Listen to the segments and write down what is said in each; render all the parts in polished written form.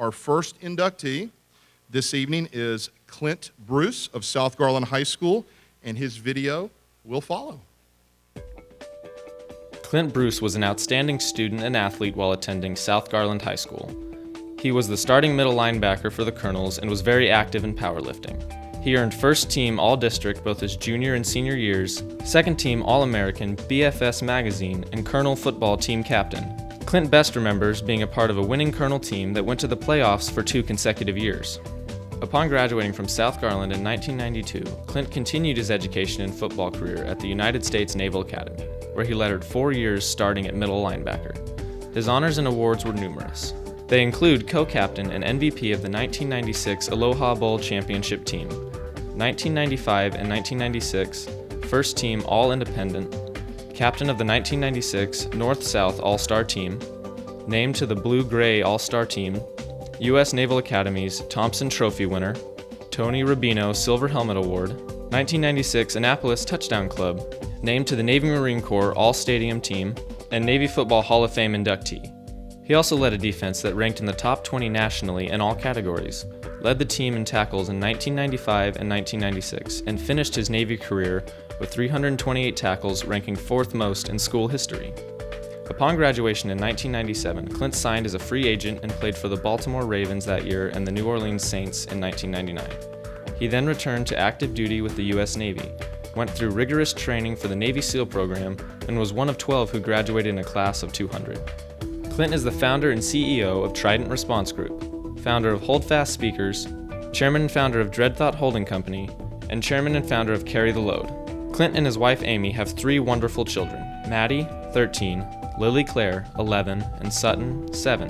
Our first inductee this evening is Clint Bruce of South Garland High School, and his video will follow. Clint Bruce was an outstanding student and athlete while attending South Garland High School. He was the starting middle linebacker for the Colonels and was very active in powerlifting. He earned first team All-District both his junior and senior years, second team All-American, BFS Magazine, and Colonel football team captain. Clint best remembers being a part of a winning Colonel team that went to the playoffs for 2 consecutive years. Upon graduating from South Garland in 1992, Clint continued his education and football career at the United States Naval Academy, where he lettered 4 years starting at middle linebacker. His honors and awards were numerous. They include co-captain and MVP of the 1996 Aloha Bowl championship team, 1995 and 1996 first team All-Independent, captain of the 1996 North-South All-Star team, named to the Blue-Gray All-Star team, U.S. Naval Academy's Thompson Trophy winner, Tony Rubino Silver Helmet Award, 1996 Annapolis Touchdown Club, named to the Navy Marine Corps All-Stadium team, and Navy Football Hall of Fame inductee. He also led a defense that ranked in the top 20 nationally in all categories, led the team in tackles in 1995 and 1996, and finished his Navy career with 328 tackles, ranking 4th most in school history. Upon graduation in 1997, Clint signed as a free agent and played for the Baltimore Ravens that year and the New Orleans Saints in 1999. He then returned to active duty with the U.S. Navy, went through rigorous training for the Navy SEAL program, and was one of 12 who graduated in a class of 200. Clint is the founder and CEO of Trident Response Group, founder of Holdfast Speakers, chairman and founder of Dreadthought Holding Company, and chairman and founder of Carry the Load. Clint and his wife Amy have 3 wonderful children, Maddie, 13, Lily Claire, 11, and Sutton, 7.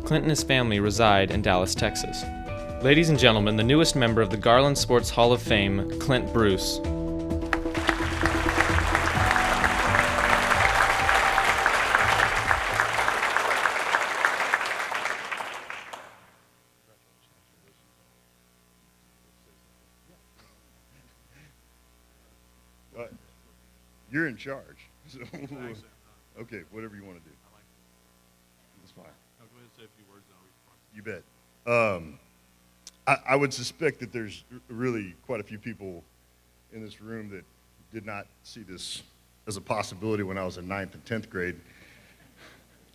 Clint and his family reside in Dallas, Texas. Ladies and gentlemen, the newest member of the Garland Sports Hall of Fame, Clint Bruce. You're in charge. So, okay, whatever you want to do. That's fine. I'll go ahead and say a few words and I'll respond. You bet. I would suspect that there's really quite a few people in this room that did not see this as a possibility when I was in 9th and 10th grade,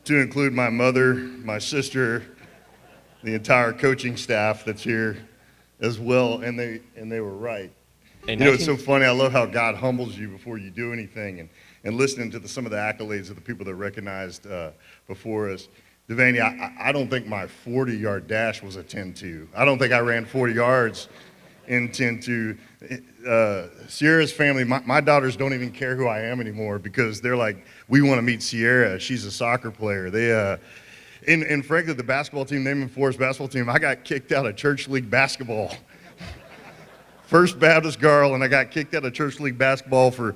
to include my mother, my sister, the entire coaching staff that's here as well, and they were right. You know, it's so funny. I love how God humbles you before you do anything, and listening to some of the accolades of the people that recognized before us. Devaney, I don't think my 40-yard dash was a 10-2. I don't think I ran 40 yards in 10-2. Sierra's family, my daughters don't even care who I am anymore because they're like, we want to meet Sierra. She's a soccer player. And frankly, the basketball team, Naaman Forest basketball team, I got kicked out of church league basketball. First Baptist Garland, I got kicked out of church league basketball for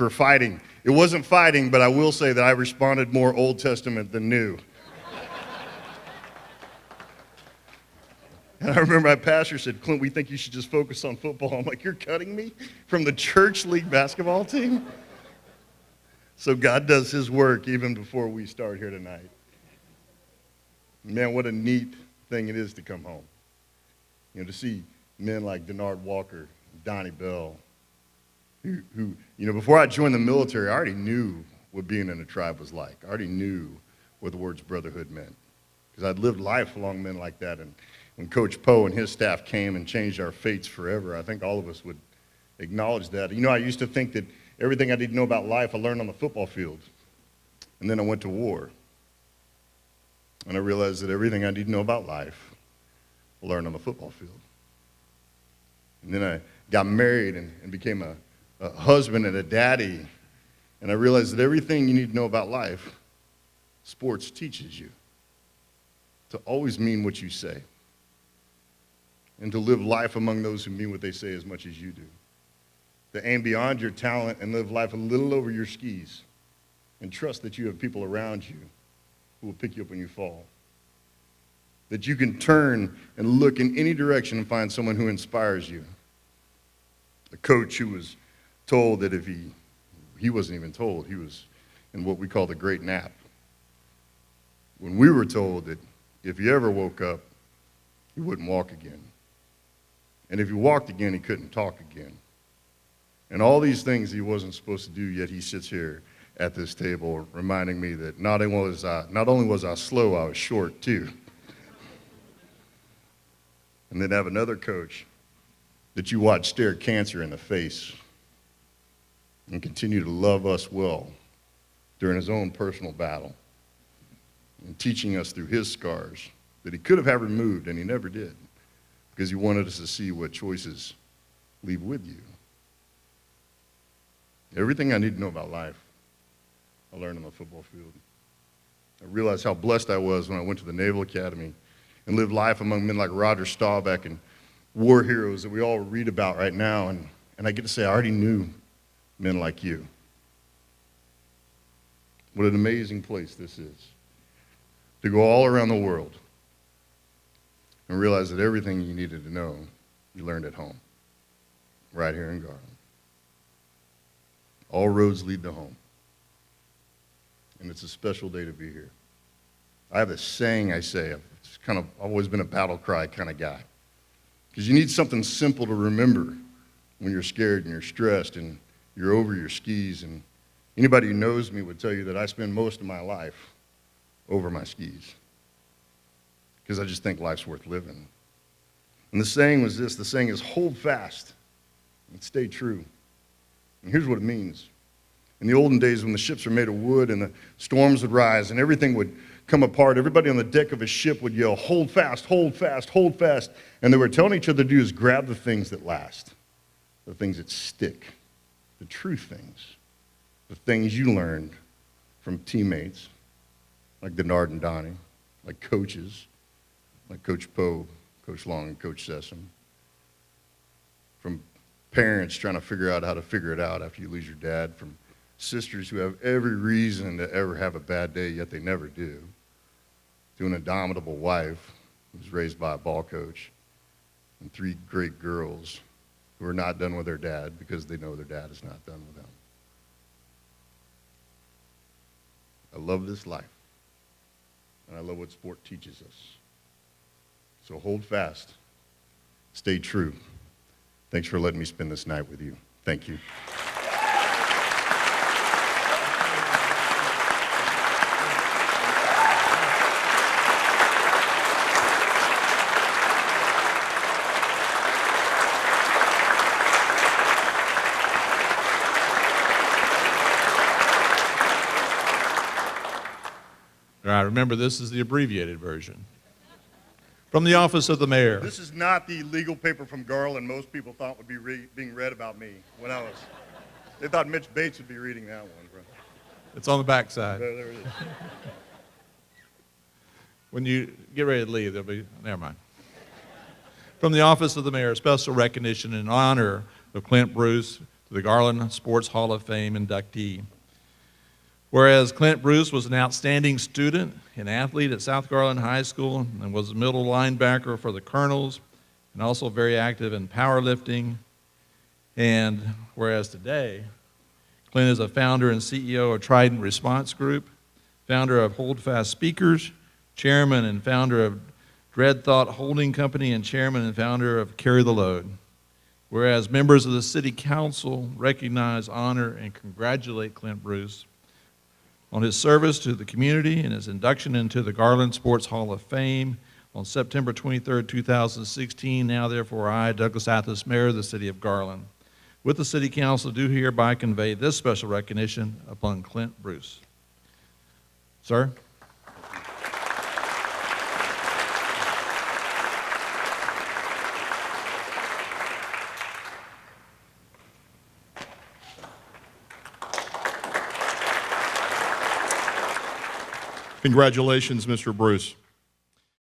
fighting. It wasn't fighting, but I will say that I responded more Old Testament than New. And I remember my pastor said, Clint, we think you should just focus on football. I'm like, you're cutting me from the church league basketball team? So God does his work even before we start here tonight. Man, what a neat thing it is to come home. You know, to see men like Denard Walker, Donnie Bell, who, you know, before I joined the military, I already knew what being in a tribe was like. I already knew what the words brotherhood meant because I'd lived life along men like that. And when Coach Poe and his staff came and changed our fates forever, I think all of us would acknowledge that. You know, I used to think that everything I didn't know about life I learned on the football field. And then I went to war. And I realized that everything I didn't know about life I learned on the football field. And then I got married and became a husband and a daddy. And I realized that everything you need to know about life, sports teaches you. To always mean what you say. And to live life among those who mean what they say as much as you do. To aim beyond your talent and live life a little over your skis. And trust that you have people around you who will pick you up when you fall. That you can turn and look in any direction and find someone who inspires you. A coach who was told that if he wasn't even told, he was in what we call the great nap. When we were told that if he ever woke up, he wouldn't walk again. And if he walked again, he couldn't talk again. And all these things he wasn't supposed to do, yet he sits here at this table reminding me that not only was I slow, I was short too. And then have another coach that you watch stare cancer in the face and continue to love us well during his own personal battle and teaching us through his scars that he could have had removed and he never did because he wanted us to see what choices leave with you. Everything I need to know about life, I learned on the football field. I realized how blessed I was when I went to the Naval Academy and lived life among men like Roger Staubach and war heroes that we all read about right now. And I get to say I already knew men like you. What an amazing place this is. To go all around the world and realize that everything you needed to know, you learned at home, right here in Garland. All roads lead to home. And it's a special day to be here. I have this saying I say, I've always been a battle cry kind of guy. Because you need something simple to remember when you're scared and you're stressed and you're over your skis. And anybody who knows me would tell you that I spend most of my life over my skis. Because I just think life's worth living. And the saying was this, the saying is hold fast and stay true. And here's what it means. In the olden days when the ships were made of wood and the storms would rise and everything would come apart, everybody on the deck of a ship would yell, hold fast, hold fast, hold fast. And they were telling each other to do is grab the things that last, the things that stick, the true things, the things you learned from teammates like Denard and Donnie, like coaches, like Coach Poe, Coach Long, and Coach Sessom, from parents trying to figure out how to figure it out after you lose your dad, from sisters who have every reason to ever have a bad day, yet they never do, to an indomitable wife who was raised by a ball coach, and 3 great girls who are not done with their dad because they know their dad is not done with them. I love this life, and I love what sport teaches us. So hold fast, stay true. Thanks for letting me spend this night with you. Thank you. All right, remember, this is the abbreviated version. From the office of the mayor. This is not the legal paper from Garland most people thought would be being read about me when I was. They thought Mitch Bates would be reading that one, bro. It's on the back side. There it is. When you get ready to leave, there'll be, never mind. From the office of the mayor, special recognition in honor of Clint Bruce to the Garland Sports Hall of Fame inductee. Whereas Clint Bruce was an outstanding student and athlete at South Garland High School and was a middle linebacker for the Colonels and also very active in powerlifting. And whereas today, Clint is a founder and CEO of Trident Response Group, founder of Hold Fast Speakers, chairman and founder of Dread Thought Holding Company, and chairman and founder of Carry the Load. Whereas members of the City Council recognize, honor, and congratulate Clint Bruce on his service to the community and his induction into the Garland Sports Hall of Fame on September 23, 2016. Now, therefore, I, Douglas Athos, Mayor of the City of Garland, with the City Council, do hereby convey this special recognition upon Clint Bruce. Sir? Congratulations, Mr. Bruce.